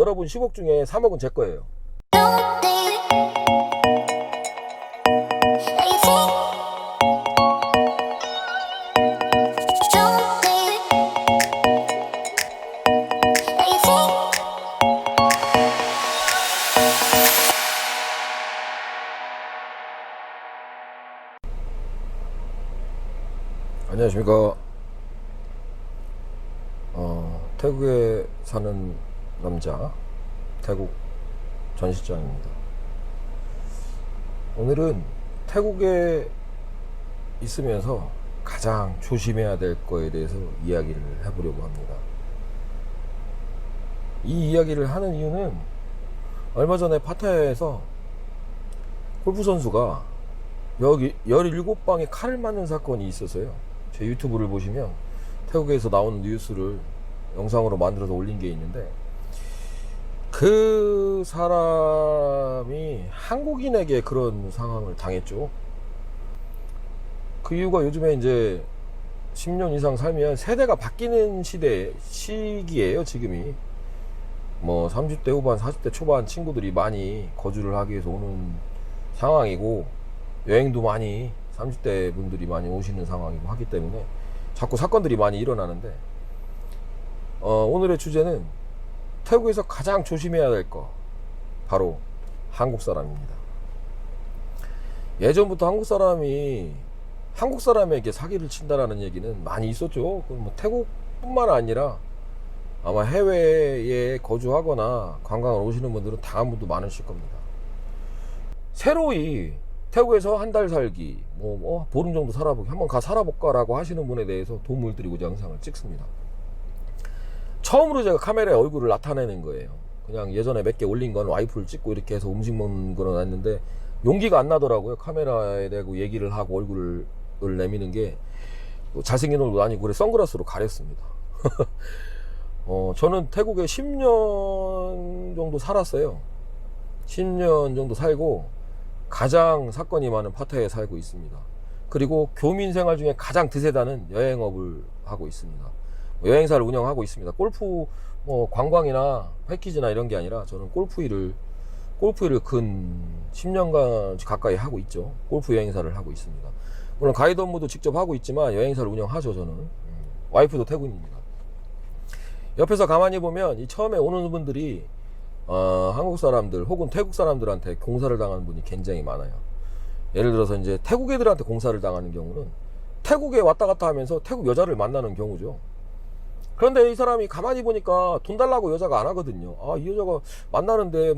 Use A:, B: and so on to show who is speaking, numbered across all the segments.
A: 여러분 10억 중에 3억은 제 거예요. 안녕하십니까. 태국에 사는 남자, 태국 전시장입니다. 오늘은 태국에 있으면서 가장 조심해야 될 거에 대해서 이야기를 해보려고 합니다. 이 이야기를 하는 이유는 얼마 전에 파타야에서 골프 선수가 여기 17방에 칼을 맞는 사건이 있어서요. 제 유튜브를 보시면 태국에서 나오는 뉴스를 영상으로 만들어서 올린 게 있는데, 그 사람이 한국인에게 그런 상황을 당했죠. 그 이유가 요즘에 이제 10년 이상 살면 세대가 바뀌는 시기예요. 지금이 뭐 30대 후반 40대 초반 친구들이 많이 거주를 하기 위해서 오는 상황이고, 여행도 많이 30대 분들이 많이 오시는 상황이고 하기 때문에 자꾸 사건들이 많이 일어나는데, 오늘의 주제는 태국에서 가장 조심해야 될 거, 바로 한국 사람입니다. 예전부터 한국 사람에게 사기를 친다라는 얘기는 많이 있었죠. 뭐 태국뿐만 아니라 아마 해외에 거주하거나 관광을 오시는 분들은 당한 분도 많으실 겁니다. 새로이 태국에서 한 달 살기, 보름 정도 살아보기, 한번 가 살아볼까 라고 하시는 분에 대해서 도움을 드리고자 영상을 찍습니다. 처음으로 제가 카메라에 얼굴을 나타내는 거예요. 그냥 예전에 몇 개 올린 건 와이프를 찍고 이렇게 해서 음식 먹는 거는 놨는데 용기가 안 나더라고요. 카메라에 대고 얘기를 하고 얼굴을 내미는 게. 잘생긴 얼굴도 아니고 그래 선글라스로 가렸습니다. 저는 태국에 10년 정도 살았어요. 10년 정도 살고 가장 사건이 많은 파타야에 살고 있습니다. 그리고 교민 생활 중에 가장 드세다는 여행업을 하고 있습니다. 여행사를 운영하고 있습니다. 골프 관광이나 패키지나 이런 게 아니라 저는 골프 일을 근 10년간 가까이 하고 있죠. 골프 여행사를 하고 있습니다. 물론 가이드 업무도 직접 하고 있지만 여행사를 운영하죠. 저는 와이프도 태국인입니다. 옆에서 가만히 보면 이 처음에 오는 분들이 한국 사람들 혹은 태국 사람들한테 공사를 당하는 분이 굉장히 많아요. 예를 들어서 이제 태국 애들한테 공사를 당하는 경우는 태국에 왔다 갔다 하면서 태국 여자를 만나는 경우죠. 그런데 이 사람이 가만히 보니까 돈 달라고 여자가 안 하거든요. 이 여자가 만나는데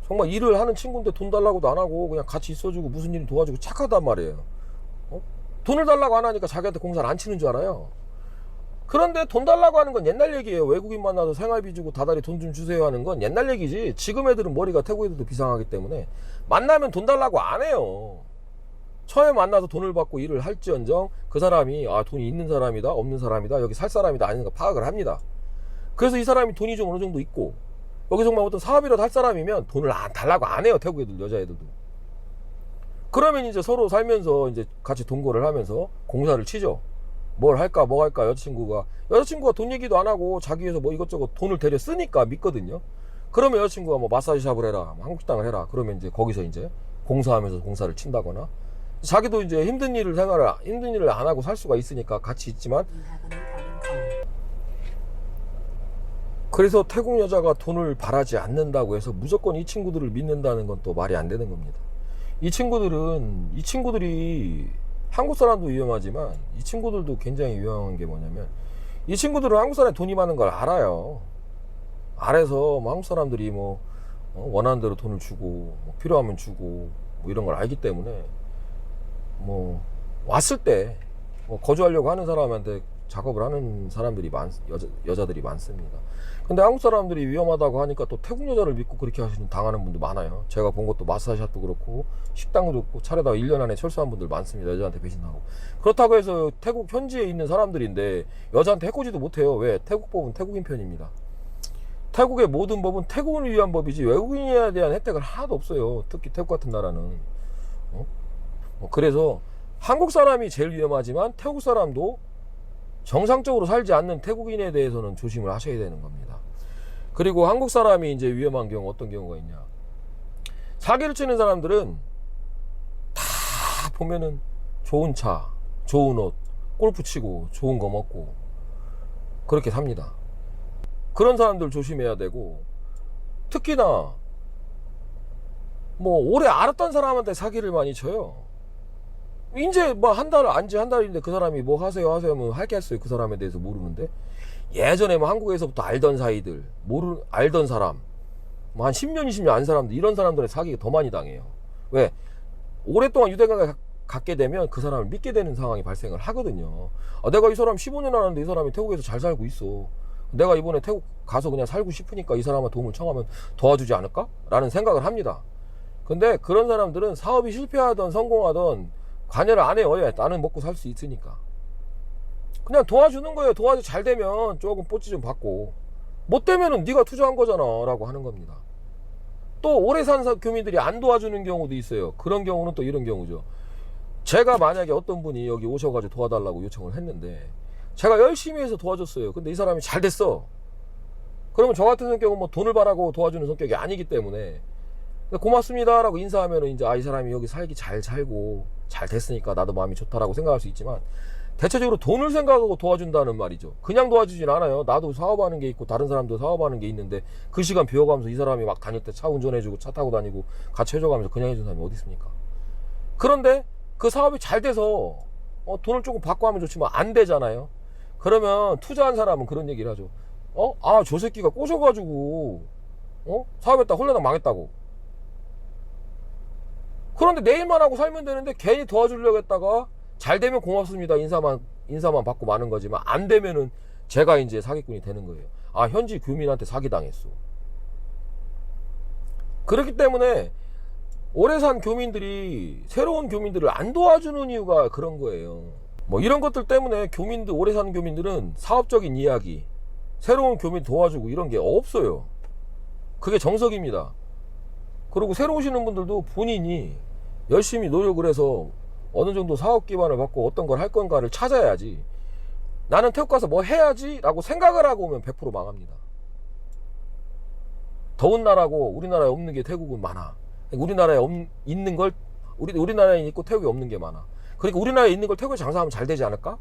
A: 정말 일을 하는 친구인데 돈 달라고도 안 하고 그냥 같이 있어주고 무슨 일 도와주고 착하단 말이에요. 돈을 달라고 안 하니까 자기한테 공사를 안 치는 줄 알아요. 그런데 돈 달라고 하는 건 옛날 얘기예요. 외국인 만나서 생활비 주고 다달이 돈 좀 주세요 하는 건 옛날 얘기지. 지금 애들은 머리가 태국 애들도 비상하기 때문에 만나면 돈 달라고 안 해요. 처음에 만나서 돈을 받고 일을 할지언정 그 사람이 돈이 있는 사람이다 없는 사람이다 여기 살 사람이다 아닌가 파악을 합니다. 그래서 이 사람이 돈이 좀 어느 정도 있고 여기 정말 어떤 사업이라도 할 사람이면 돈을 안 달라고 안 해요. 태국 애들 여자애들도. 그러면 이제 서로 살면서 이제 같이 동거를 하면서 공사를 치죠. 뭘 할까 뭐 할까. 여자친구가 돈 얘기도 안 하고 자기 위해서 이것저것 돈을 대려 쓰니까 믿거든요. 그러면 여자친구가 마사지 샵을 해라 한국 식당을 해라 그러면 이제 거기서 이제 공사하면서 공사를 친다거나, 자기도 이제 힘든 일을 안 하고 살 수가 있으니까 같이 있지만, 그래서 태국 여자가 돈을 바라지 않는다고 해서 무조건 이 친구들을 믿는다는 건 또 말이 안 되는 겁니다. 이 친구들이 한국 사람도 위험하지만 이 친구들도 굉장히 위험한 게 뭐냐면, 이 친구들은 한국 사람이 돈이 많은 걸 알아요. 알아서 한국 사람들이 원하는 대로 돈을 주고 필요하면 주고 이런 걸 알기 때문에 왔을 때 거주하려고 하는 사람한테 작업을 하는 사람들이 여자들이 많습니다. 근데 한국 사람들이 위험하다고 하니까 또 태국 여자를 믿고 그렇게 당하는 분도 많아요. 제가 본 것도 마사지샵도 그렇고 식당도 그렇고 차려다가 1년 안에 철수한 분들 많습니다. 여자한테 배신하고. 그렇다고 해서 태국 현지에 있는 사람들인데 여자한테 해코지도 못해요. 왜? 태국 법은 태국인 편입니다. 태국의 모든 법은 태국인을 위한 법이지 외국인에 대한 혜택은 하나도 없어요. 특히 태국 같은 나라는. 그래서 한국 사람이 제일 위험하지만 태국 사람도 정상적으로 살지 않는 태국인에 대해서는 조심을 하셔야 되는 겁니다. 그리고 한국 사람이 이제 위험한 경우 어떤 경우가 있냐. 사기를 치는 사람들은 다 보면은 좋은 차, 좋은 옷, 골프 치고 좋은 거 먹고 그렇게 삽니다. 그런 사람들 조심해야 되고, 특히나 뭐 오래 알았던 사람한테 사기를 많이 쳐요. 이제 뭐 한 달인데 그 사람이 뭐 하세요 하면 할 게 했어요. 그 사람에 대해서 모르는데, 예전에 뭐 한국에서부터 알던 사이들, 알던 사람, 뭐 한 10년 20년 안 사람들, 이런 사람들의 사기가 더 많이 당해요. 왜? 오랫동안 유대감을 갖게 되면 그 사람을 믿게 되는 상황이 발생을 하거든요. 내가 이 사람 15년 알았는데 이 사람이 태국에서 잘 살고 있어, 내가 이번에 태국 가서 그냥 살고 싶으니까 이 사람한테 도움을 청하면 도와주지 않을까? 라는 생각을 합니다. 근데 그런 사람들은 사업이 실패하든 성공하든 관여를 안 해요. 왜? 나는 먹고 살 수 있으니까. 그냥 도와주는 거예요. 잘 되면 조금 뽀찌 좀 받고, 못 되면은 네가 투자한 거잖아 라고 하는 겁니다. 또 오래 산 교민들이 안 도와주는 경우도 있어요. 그런 경우는 또 이런 경우죠. 제가 만약에 어떤 분이 여기 오셔가지고 도와달라고 요청을 했는데, 제가 열심히 해서 도와줬어요. 근데 이 사람이 잘 됐어. 그러면 저 같은 성격은 뭐 돈을 바라고 도와주는 성격이 아니기 때문에 고맙습니다 라고 인사하면은 이제 이 사람이 여기 살기 잘 살고 잘 됐으니까 나도 마음이 좋다라고 생각할 수 있지만, 대체적으로 돈을 생각하고 도와준다는 말이죠. 그냥 도와주진 않아요. 나도 사업하는 게 있고 다른 사람도 사업하는 게 있는데, 그 시간 비워가면서 이 사람이 막 다닐 때 차 운전해주고 차 타고 다니고 같이 해줘가면서 그냥 해준 사람이 어디 있습니까? 그런데 그 사업이 잘 돼서 돈을 조금 받고 하면 좋지만 안 되잖아요. 그러면 투자한 사람은 그런 얘기를 하죠. 저 새끼가 꼬셔가지고 사업했다 홀라당 망했다고. 그런데 내일만 하고 살면 되는데 괜히 도와주려고 했다가 잘 되면 고맙습니다 인사만 받고 마는 거지만, 안 되면은 제가 이제 사기꾼이 되는 거예요. 현지 교민한테 사기당했어. 그렇기 때문에 오래 산 교민들이 새로운 교민들을 안 도와주는 이유가 그런 거예요. 뭐 이런 것들 때문에 오래 사는 교민들은 사업적인 이야기, 새로운 교민 도와주고 이런 게 없어요. 그게 정석입니다. 그리고 새로 오시는 분들도 본인이 열심히 노력을 해서 어느 정도 사업 기반을 받고 어떤 걸 할 건가를 찾아야지, 나는 태국 가서 뭐 해야지 라고 생각을 하고 오면 100% 망합니다. 더운 나라고 우리나라에 없는 게 태국은 많아. 우리나라에 있는 걸 우리나라에 있고 태국에 없는 게 많아. 그러니까 우리나라에 있는 걸 태국에 장사하면 잘 되지 않을까?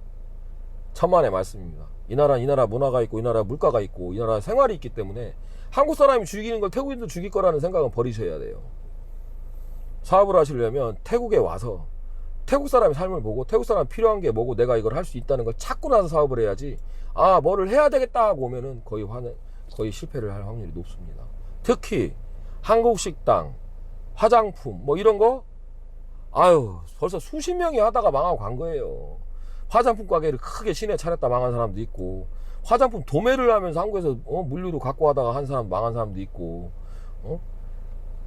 A: 천만의 말씀입니다. 이 나라 문화가 있고 이 나라 물가가 있고 이 나라 생활이 있기 때문에 한국 사람이 죽이는 걸 태국인도 죽일 거라는 생각은 버리셔야 돼요. 사업을 하시려면 태국에 와서 태국 사람의 삶을 보고 태국 사람 필요한 게 뭐고 내가 이걸 할 수 있다는 걸 찾고 나서 사업을 해야지, 뭐를 해야 되겠다 하고 오면은 거의 실패를 할 확률이 높습니다. 특히 한국 식당, 화장품 뭐 이런 거 벌써 수십 명이 하다가 망하고 간 거예요. 화장품 가게를 크게 시내 차렸다 망한 사람도 있고, 화장품 도매를 하면서 한국에서 물류로 갖고 하다가 한 사람 망한 사람도 있고,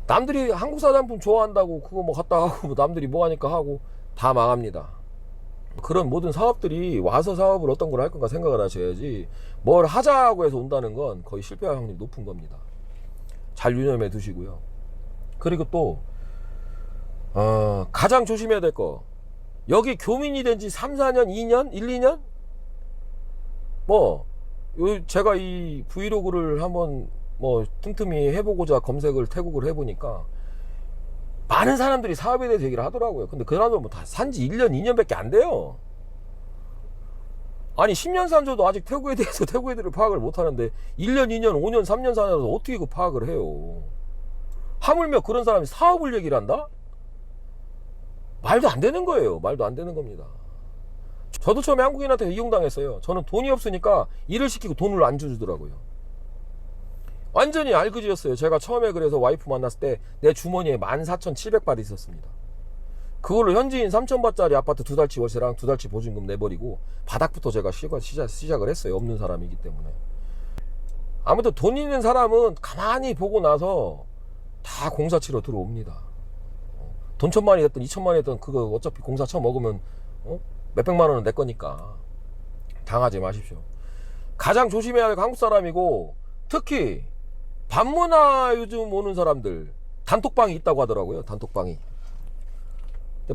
A: 남들이 한국 화장품 좋아한다고 그거 뭐 갖다 하고 남들이 뭐 하니까 하고 다 망합니다. 그런 모든 사업들이 와서 사업을 어떤 걸 할 건가 생각을 하셔야지, 뭘 하자고 해서 온다는 건 거의 실패할 확률이 높은 겁니다. 잘 유념해 두시고요. 그리고 또 가장 조심해야 될 거, 여기 교민이 된 지 3, 4년, 2년, 1, 2년? 제가 이 브이로그를 한번 틈틈이 해보고자 검색을 태국을 해보니까 많은 사람들이 사업에 대해서 얘기를 하더라고요. 근데 그 사람들 다 산지 1년, 2년밖에 안 돼요. 아니 10년 산저도 아직 태국에 대해서 태국 애들을 파악을 못 하는데 1년, 2년, 5년, 3년 산에서 어떻게 그 파악을 해요? 하물며 그런 사람이 사업을 얘기를 한다? 말도 안 되는 거예요. 말도 안 되는 겁니다. 저도 처음에 한국인한테 이용당했어요. 저는 돈이 없으니까 일을 시키고 돈을 안 주더라고요. 완전히 알그지였어요. 제가 처음에 그래서 와이프 만났을 때 내 주머니에 14,700바트 있었습니다. 그걸로 현지인 3,000바트짜리 아파트 2달치 월세랑 2달치 보증금 내버리고 바닥부터 제가 시작을 했어요. 없는 사람이기 때문에. 아무튼 돈 있는 사람은 가만히 보고 나서 다 공사치러 들어옵니다. 돈 1,000만이 됐든 2,000만이 됐든 그거 어차피 공사 쳐먹으면 몇백만 원은 내 거니까 당하지 마십시오. 가장 조심해야 할 한국 사람이고, 특히 반문화 요즘 오는 사람들 단톡방이 있다고 하더라고요. 단톡방이.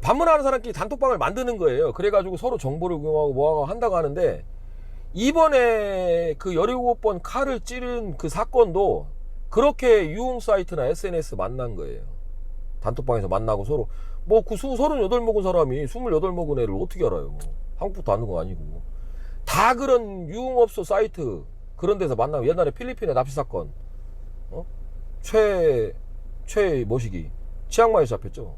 A: 반문하는 사람끼리 단톡방을 만드는 거예요. 그래가지고 서로 정보를 공유하고 뭐하고 한다고 하는데, 이번에 그 17번 칼을 찌른 그 사건도 그렇게 유흥 사이트나 SNS 만난 거예요. 단톡방에서 만나고 서로 뭐 그 38 먹은 사람이 28 먹은 애를 어떻게 알아요? 뭐. 한국부터 아는 거 아니고. 다 그런 유흥업소 사이트 그런 데서 만나고, 옛날에 필리핀의 납치 사건, 최 모시기 치앙마이에서 잡혔죠.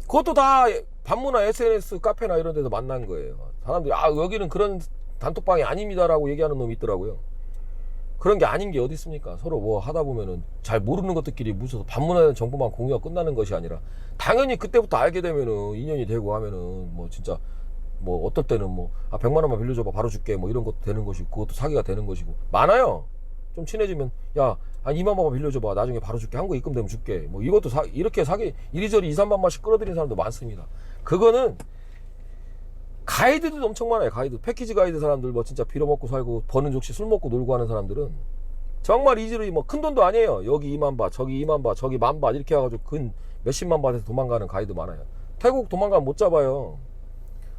A: 그것도 다 반문화 SNS 카페나 이런 데서 만난 거예요. 사람들이 여기는 그런 단톡방이 아닙니다라고 얘기하는 놈이 있더라고요. 그런 게 아닌 게 어디 있습니까? 서로 뭐 하다 보면은 잘 모르는 것들끼리 묻혀서 반문화된 정보만 공유가 끝나는 것이 아니라, 당연히 그때부터 알게 되면은 인연이 되고 하면은 뭐 진짜 뭐 어떨 때는 뭐 100만 원만 빌려줘봐 바로 줄게 뭐 이런 것도 되는 것이고, 그것도 사기가 되는 것이고 많아요. 좀 친해지면 야 2만 원만 빌려줘봐 나중에 바로 줄게, 한국 입금되면 줄게, 뭐 이것도 이렇게 사기 이리저리 2-3만 원씩 끌어들이는 사람도 많습니다. 그거는 가이드도 엄청 많아요. 가이드, 패키지 가이드 사람들, 뭐 진짜 빌어먹고 살고 버는 족시 술 먹고 놀고 하는 사람들은 정말 이지로 뭐 큰 돈도 아니에요. 여기 2만 바 저기 2만 바 저기 1만 바 이렇게 해가지고 근 몇십만 바에서 도망가는 가이드 많아요. 태국 도망가면 못 잡아요.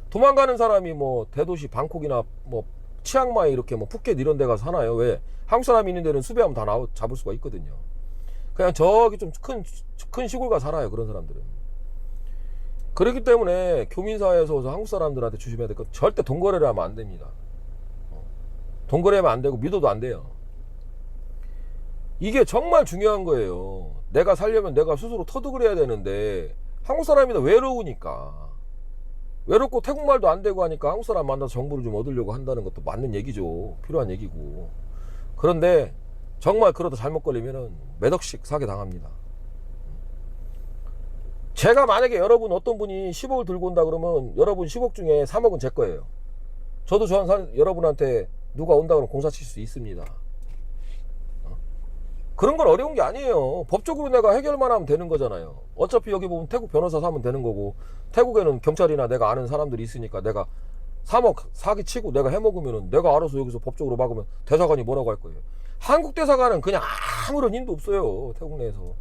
A: 도망가는 사람이 뭐 대도시 방콕이나 뭐 치앙마이 이렇게 뭐 푸켓 이런 데 가서 사나요? 왜? 한국 사람이 있는 데는 수배하면 다 잡을 수가 있거든요. 그냥 저기 좀 큰 시골 가서 살아요, 그런 사람들은. 그렇기 때문에 교민사회에서 한국 사람들한테 조심해야 될 건, 절대 돈 거래를 하면 안 됩니다. 돈 거래하면 안 되고 믿어도 안 돼요. 이게 정말 중요한 거예요. 내가 살려면 내가 스스로 터득을 해야 되는데, 한국 사람이다 외로우니까, 외롭고 태국말도 안 되고 하니까 한국 사람 만나서 정보를 좀 얻으려고 한다는 것도 맞는 얘기죠. 필요한 얘기고. 그런데 정말 그러다 잘못 걸리면은 몇 억씩 사게 당합니다. 제가 만약에 여러분 어떤 분이 10억을 들고 온다 그러면 여러분 10억 중에 3억은 제 거예요. 저도 여러분한테 누가 온다 그러면 공사 칠 수 있습니다. 그런 건 어려운 게 아니에요. 법적으로 내가 해결만 하면 되는 거잖아요. 어차피 여기 보면 태국 변호사 사면 되는 거고, 태국에는 경찰이나 내가 아는 사람들이 있으니까 내가 3억 사기치고 내가 해먹으면 내가 알아서 여기서 법적으로 막으면 대사관이 뭐라고 할 거예요. 한국 대사관은 그냥 아무런 힘도 없어요. 태국 내에서.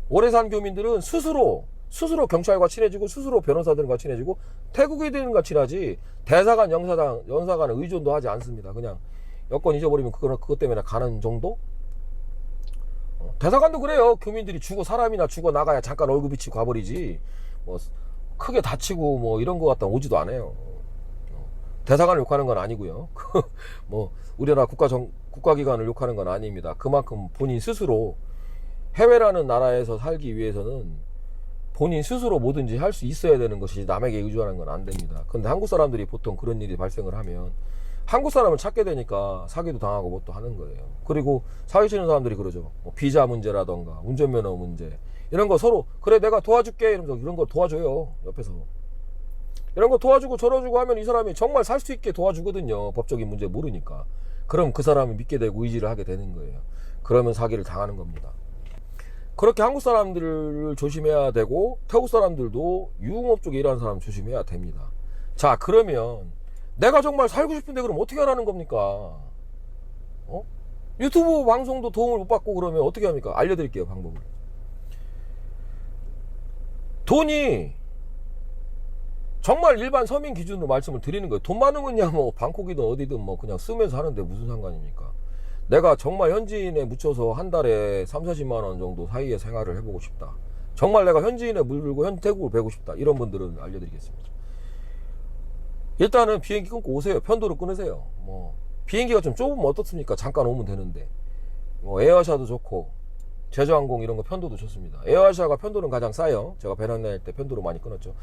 A: 오래 산 교민들은 스스로 경찰과 친해지고 스스로 변호사들과 친해지고 태국인들과 친하지, 대사관 영사관은 의존도 하지 않습니다. 그냥 여권 잊어버리면 그것 때문에 가는 정도? 대사관도 그래요. 교민들이 사람이나 죽어 나가야 잠깐 얼굴 비치고 가버리지, 뭐 크게 다치고 뭐 이런 거 갖다 오지도 않아요. 대사관을 욕하는 건 아니고요. 뭐 우리나라 국가기관을 욕하는 건 아닙니다. 그만큼 본인 스스로 해외라는 나라에서 살기 위해서는 본인 스스로 뭐든지 할 수 있어야 되는 것이지 남에게 의존하는 건 안 됩니다. 근데 한국 사람들이 보통 그런 일이 발생을 하면 한국 사람을 찾게 되니까 사기도 당하고 뭐 또 하는 거예요. 그리고 사기치는 사람들이 그러죠. 뭐 비자 문제라던가 운전면허 문제 이런 거 서로 그래 내가 도와줄게 이러면서 이런 거 도와줘요. 옆에서 이런 거 도와주고 저러주고 하면 이 사람이 정말 살 수 있게 도와주거든요. 법적인 문제 모르니까. 그럼 그 사람을 믿게 되고 의지를 하게 되는 거예요. 그러면 사기를 당하는 겁니다. 그렇게 한국 사람들을 조심해야 되고 태국 사람들도 유흥업 쪽에 일하는 사람 조심해야 됩니다. 자, 그러면 내가 정말 살고 싶은데 그럼 어떻게 하라는 겁니까? 유튜브 방송도 도움을 못 받고 그러면 어떻게 합니까? 알려드릴게요, 방법을. 돈이 정말 일반 서민 기준으로 말씀을 드리는 거예요. 돈 많으면야 뭐 방콕이든 어디든 뭐 그냥 쓰면서 하는데 무슨 상관입니까? 내가 정말 현지인에 묻혀서 한 달에 30-40만 원 정도 사이에 생활을 해보고 싶다. 정말 내가 현지인에 물들고 태국을 배우고 싶다. 이런 분들은 알려드리겠습니다. 일단은 비행기 끊고 오세요. 편도로 끊으세요. 뭐 비행기가 좀 좁으면 어떻습니까? 잠깐 오면 되는데. 뭐 에어아시아도 좋고 제주항공 이런 거 편도도 좋습니다. 에어아시아가 편도는 가장 싸요. 제가 배낭 낼 때 편도로 많이 끊었죠.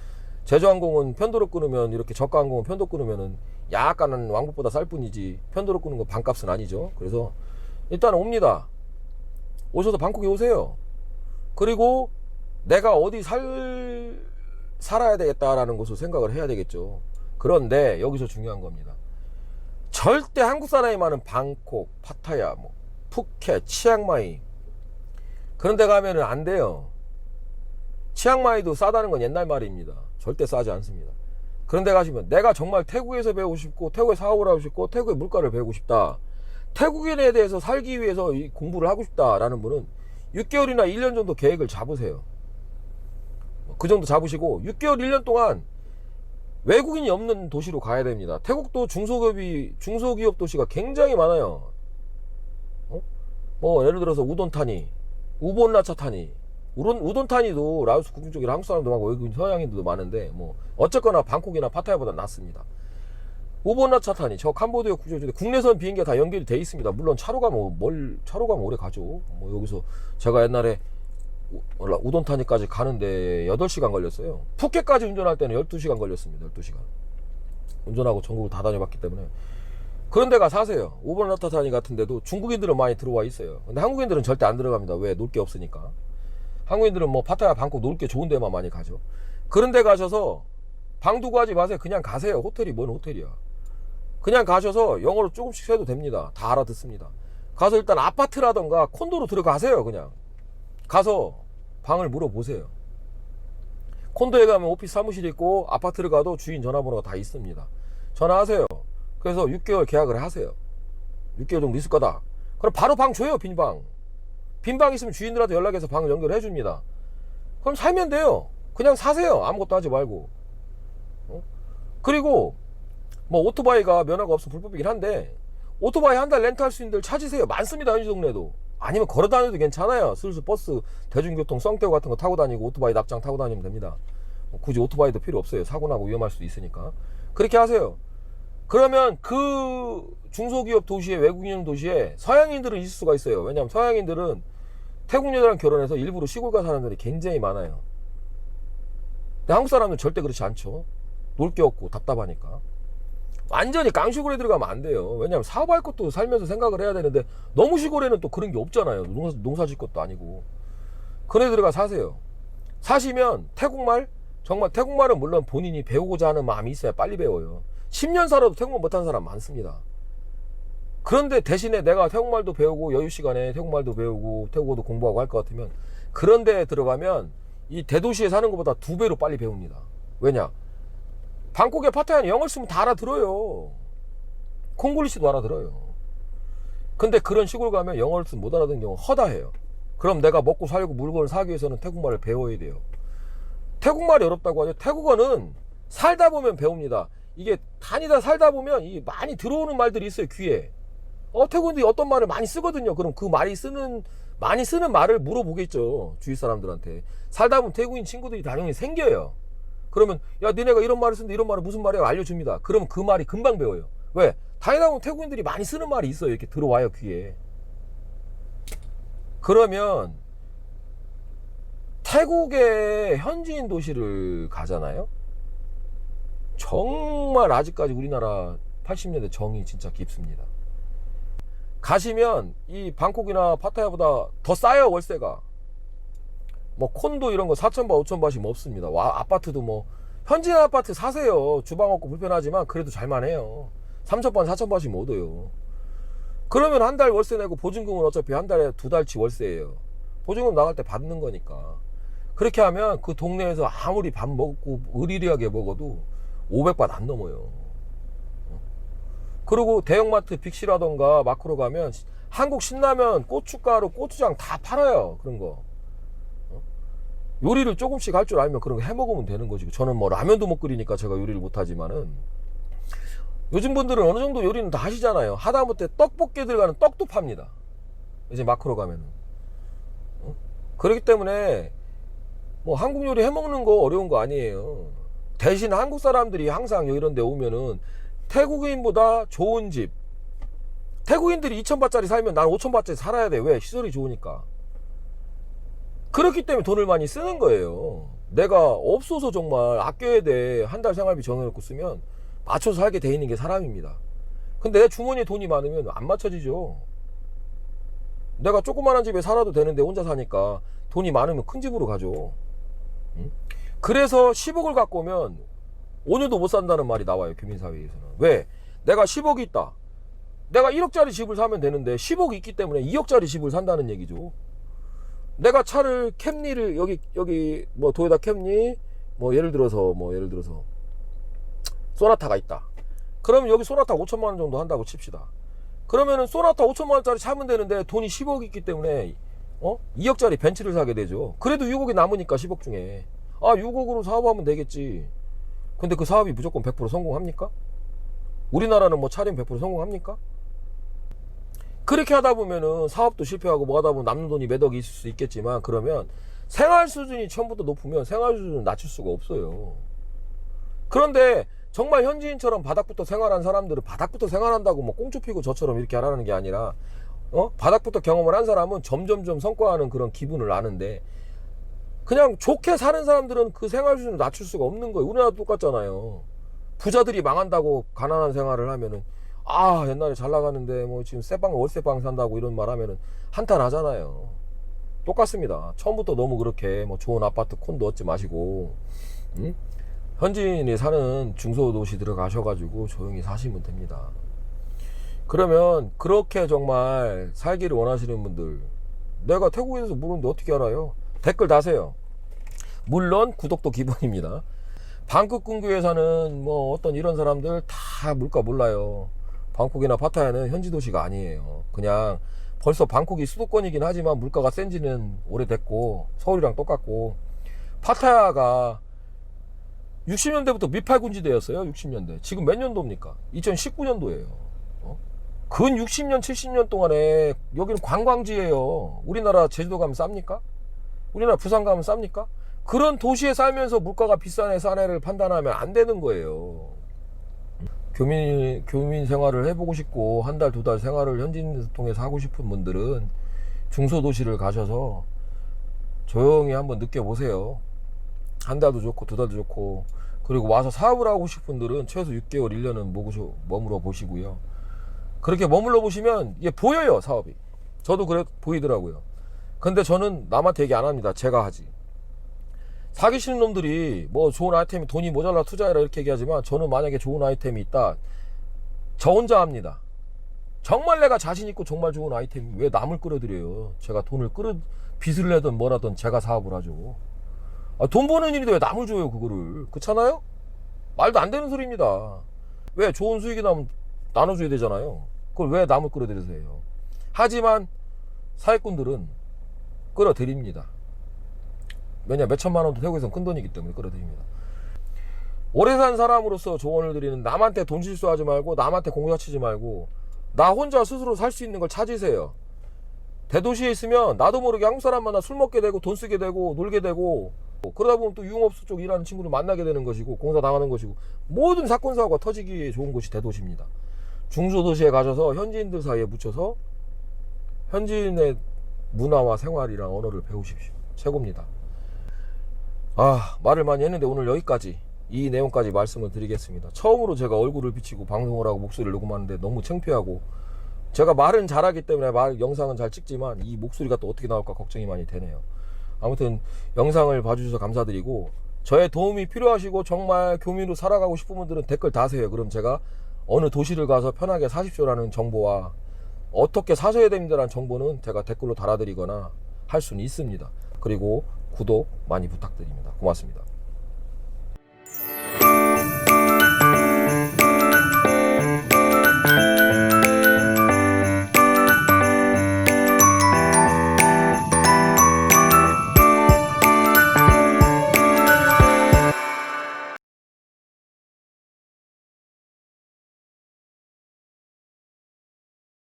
A: 제주항공은 편도로 끊으면, 이렇게 저가항공은 편도 끊으면은 약간은 왕복보다 쌀 뿐이지 편도로 끊는 건 반값은 아니죠. 그래서 일단 옵니다. 오셔서 방콕에 오세요. 그리고 내가 어디 살아야 되겠다라는 것을 생각을 해야 되겠죠. 그런데 여기서 중요한 겁니다. 절대 한국 사람이 많은 방콕, 파타야, 뭐 푸켓, 치앙마이 그런 데 가면은 안 돼요. 치앙마이도 싸다는 건 옛날 말입니다. 절대 싸지 않습니다. 그런 데 가시면 내가 정말 태국에서 배우고 싶고 태국에 사업을 하고 싶고 태국의 물가를 배우고 싶다, 태국인에 대해서 살기 위해서 공부를 하고 싶다라는 분은 6개월이나 1년 정도 계획을 잡으세요. 그 정도 잡으시고 6개월, 1년 동안 외국인이 없는 도시로 가야 됩니다. 태국도 중소기업 도시가 굉장히 많아요. 뭐 예를 들어서 우돈타니, 우본라차타니, 우돈타니도 라오스 국적이라 한국 사람도 많고 외국인 서양인들도 많은데 뭐 어쨌거나 방콕이나 파타야보다 낫습니다. 우본라차타니 저 캄보디아 국적인데 국내선 비행기가 다 연결이 돼 있습니다. 물론 차로 가면 오래 가죠. 뭐 여기서 제가 옛날에 우돈타니까지 가는데 8시간 걸렸어요. 푸켓까지 운전할 때는 12시간 걸렸습니다. 12시간 운전하고 전국을 다 다녀봤기 때문에. 그런 데가 사세요. 우본라차타니 같은 데도 중국인들은 많이 들어와 있어요. 근데 한국인들은 절대 안 들어갑니다. 왜? 놀 게 없으니까. 한국인들은 뭐 파타야, 방콕 놀 게 좋은 데만 많이 가죠. 그런 데 가셔서 방 두고 하지 마세요. 그냥 가세요. 호텔이 뭔 호텔이야. 그냥 가셔서 영어로 조금씩 해도 됩니다. 다 알아듣습니다. 가서 일단 아파트라던가 콘도로 들어가세요. 그냥 가서 방을 물어보세요. 콘도에 가면 오피스 사무실이 있고 아파트를 가도 주인 전화번호가 다 있습니다. 전화하세요. 그래서 6개월 계약을 하세요. 6개월 정도 있을 거다. 그럼 바로 방 줘요. 빈방 있으면 주인들한테 연락해서 방을 연결해 줍니다. 그럼 살면 돼요. 그냥 사세요. 아무것도 하지 말고. 그리고 뭐 오토바이가 면허가 없으면 불법이긴 한데 오토바이 한 달 렌트할 수 있는 데를 찾으세요. 많습니다. 현지 동네도. 아니면 걸어 다녀도 괜찮아요. 슬슬 버스, 대중교통, 썽떼고 같은 거 타고 다니고 오토바이 납장 타고 다니면 됩니다. 굳이 오토바이도 필요 없어요. 사고 나고 위험할 수도 있으니까. 그렇게 하세요. 그러면 그 중소기업 도시에, 외국인 도시에 서양인들은 있을 수가 있어요. 왜냐하면 서양인들은 태국 여자랑 결혼해서 일부러 시골 가 사는 사람들이 굉장히 많아요. 근데 한국 사람은 절대 그렇지 않죠. 놀 게 없고 답답하니까. 완전히 깡시골에 들어가면 안 돼요. 왜냐하면 사업할 것도 살면서 생각을 해야 되는데 너무 시골에는 또 그런 게 없잖아요. 농사 질 것도 아니고. 그래 들어가 사세요. 사시면 태국말, 정말 태국말은 물론 본인이 배우고자 하는 마음이 있어야 빨리 배워요. 10년 살아도 태국말 못하는 사람 많습니다. 그런데 대신에 내가 태국말도 배우고 여유 시간에 태국말도 배우고 태국어도 공부하고 할 것 같으면 그런 데에 들어가면 이 대도시에 사는 것보다 2배로 빨리 배웁니다. 왜냐? 방콕에 파타야는 영어를 쓰면 다 알아들어요. 콩글리시도 알아들어요. 근데 그런 시골 가면 영어를 쓰면 못 알아듣는 경우 허다해요. 그럼 내가 먹고 살고 물건을 사기 위해서는 태국말을 배워야 돼요. 태국말이 어렵다고 하죠. 태국어는 살다 보면 배웁니다. 이게 다니다 살다 보면 이 많이 들어오는 말들이 있어요. 귀에. 태국인들이 어떤 말을 많이 쓰거든요. 그럼 그 많이 쓰는 말을 물어보겠죠. 주위 사람들한테. 살다 보면 태국인 친구들이 당연히 생겨요. 그러면 야 니네가 이런 말을 쓰는데 이런 말은 무슨 말이야 알려줍니다. 그러면 그 말이 금방 배워요. 왜? 다니다 보면 태국인들이 많이 쓰는 말이 있어요. 이렇게 들어와요 귀에. 그러면 태국의 현지인 도시를 가잖아요. 정말 아직까지 우리나라 80년대 정이 진짜 깊습니다. 가시면 이 방콕이나 파타야보다 더 싸요. 월세가. 뭐 콘도 이런 거 4,000바 5,000바씩 없습니다. 아파트도 뭐 현지인 아파트 사세요. 주방 없고 불편하지만 그래도 잘만해요. 3,000바 4,000바씩 못 얻어요. 그러면 한 달 월세 내고 보증금은 어차피 한 달에 2달치 월세예요. 보증금 나갈 때 받는 거니까. 그렇게 하면 그 동네에서 아무리 밥 먹고 의리리하게 먹어도 500바 안 넘어요. 그리고 대형마트 빅시라던가 마크로 가면 한국 신라면, 고춧가루, 고추장 다 팔아요. 그런 거. 요리를 조금씩 할 줄 알면 그런 거 해 먹으면 되는 거지. 저는 뭐 라면도 못 끓이니까 제가 요리를 못 하지만은 요즘 분들은 어느 정도 요리는 다 하시잖아요. 하다못해 떡볶이에 들어가는 떡도 팝니다. 이제 마크로 가면은. 그렇기 때문에 뭐 한국 요리 해 먹는 거 어려운 거 아니에요. 대신 한국 사람들이 항상 이런 데 오면은 태국인보다 좋은 집, 태국인들이 2,000바짜리 살면 난 5,000바짜리 살아야 돼. 왜? 시설이 좋으니까. 그렇기 때문에 돈을 많이 쓰는 거예요. 내가 없어서 정말 아껴야 돼. 한 달 생활비 정해놓고 쓰면 맞춰서 살게 돼 있는 게 사람입니다. 근데 내 주머니에 돈이 많으면 안 맞춰지죠. 내가 조그만한 집에 살아도 되는데 혼자 사니까 돈이 많으면 큰 집으로 가죠. 응? 그래서 10억을 갖고 오면 5년도 못 산다는 말이 나와요. 교민사회에서는. 왜? 내가 10억이 있다. 내가 1억짜리 집을 사면 되는데 10억이 있기 때문에 2억짜리 집을 산다는 얘기죠. 내가 차를 캠리를 여기 뭐 도요타 캠리 뭐 예를 들어서 소나타가 있다. 그러면 여기 소나타 5천만 원 정도 한다고 칩시다. 그러면은 소나타 5천만 원짜리 사면 되는데 돈이 10억 있기 때문에 2억짜리 벤츠를 사게 되죠. 그래도 6억이 남으니까 10억 중에 6억으로 사업하면 되겠지. 근데 그 사업이 무조건 100% 성공합니까? 우리나라는 뭐 차림 100% 성공합니까? 그렇게 하다 보면은 사업도 실패하고 뭐 하다 보면 남는 돈이 몇 억이 있을 수 있겠지만, 그러면 생활 수준이 처음부터 높으면 생활 수준을 낮출 수가 없어요. 그런데 정말 현지인처럼 바닥부터 생활한 사람들은 바닥부터 생활한다고 뭐 꽁초 피고 저처럼 이렇게 하라는 게 아니라, 바닥부터 경험을 한 사람은 점점점 성과하는 그런 기분을 아는데, 그냥 좋게 사는 사람들은 그 생활 수준을 낮출 수가 없는 거예요. 우리나라도 똑같잖아요. 부자들이 망한다고 가난한 생활을 하면은, 아, 옛날에 잘 나가는데 뭐 지금 월세방 산다고 이런 말 하면은 한탄 하잖아요. 똑같습니다. 처음부터 너무 그렇게 뭐 좋은 아파트 콘도 얻지 마시고, 응? 현지인이 사는 중소도시 들어가셔가지고 조용히 사시면 됩니다. 그러면 그렇게 정말 살기를 원하시는 분들, 내가 태국에서 모르는데 어떻게 알아요? 댓글 다세요. 물론 구독도 기본입니다. 방콕 근교에 사는 뭐 어떤 이런 사람들 다 물가 몰라요. 방콕이나 파타야는 현지 도시가 아니에요. 그냥 벌써 방콕이 수도권이긴 하지만 물가가 센 지는 오래됐고 서울이랑 똑같고, 파타야가 60년대부터 미팔군지대였어요. 60년대. 지금 몇 년도입니까? 2019년도예요. 근 60년, 70년 동안에 여기는 관광지예요. 우리나라 제주도 가면 쌉니까? 우리나라 부산 가면 쌉니까? 그런 도시에 살면서 물가가 비싼 애, 싼 애를 판단하면 안 되는 거예요. 교민 생활을 해보고 싶고 한 달, 두 달 생활을 현지인 통해서 하고 싶은 분들은 중소도시를 가셔서 조용히 한번 느껴보세요. 한 달도 좋고 두 달도 좋고, 그리고 와서 사업을 하고 싶은 분들은 최소 6개월, 1년은 머물러 보시고요. 그렇게 머물러 보시면 이게 보여요, 사업이. 저도 그래 보이더라고요. 근데 저는 남한테 얘기 안 합니다. 제가 하지. 사기치는 놈들이 뭐 좋은 아이템이 돈이 모자라 투자해라 이렇게 얘기하지만, 저는 만약에 좋은 아이템이 있다, 저 혼자 합니다. 정말 내가 자신 있고 정말 좋은 아이템이 왜 남을 끌어들여요? 제가 빚을 내든 뭐라든 제가 사업을 하죠. 돈 버는 일인데 왜 남을 줘요, 그거를? 그렇잖아요? 말도 안 되는 소리입니다. 왜 좋은 수익이 나면 나눠줘야 되잖아요. 그걸 왜 남을 끌어들이세요? 하지만 사기꾼들은 끌어들입니다. 왜냐, 몇 천만 원도 태국에서는 큰 돈이기 때문에 끌어들입니다. 오래 산 사람으로서 조언을 드리는, 남한테 돈 실수하지 말고 남한테 공사 치지 말고 나 혼자 스스로 살 수 있는 걸 찾으세요. 대도시에 있으면 나도 모르게 한국 사람 만나 술 먹게 되고 돈 쓰게 되고 놀게 되고, 그러다 보면 또 유흥업소 쪽 일하는 친구를 만나게 되는 것이고 공사 당하는 것이고, 모든 사건 사고가 터지기에 좋은 곳이 대도시입니다. 중소도시에 가셔서 현지인들 사이에 묻혀서 현지인의 문화와 생활이랑 언어를 배우십시오. 최고입니다. 말을 많이 했는데 오늘 여기까지, 이 내용까지 말씀을 드리겠습니다. 처음으로 제가 얼굴을 비치고 방송을 하고 목소리를 녹음하는데 너무 창피하고, 제가 말은 잘하기 때문에 영상은 잘 찍지만 이 목소리가 또 어떻게 나올까 걱정이 많이 되네요. 아무튼 영상을 봐주셔서 감사드리고, 저의 도움이 필요하시고 정말 교민으로 살아가고 싶은 분들은 댓글 다세요. 그럼 제가 어느 도시를 가서 편하게 사십시오라는 정보와 어떻게 사셔야 됩니다라는 정보는 제가 댓글로 달아드리거나 할 수는 있습니다. 그리고 구독 많이 부탁드립니다. 고맙습니다.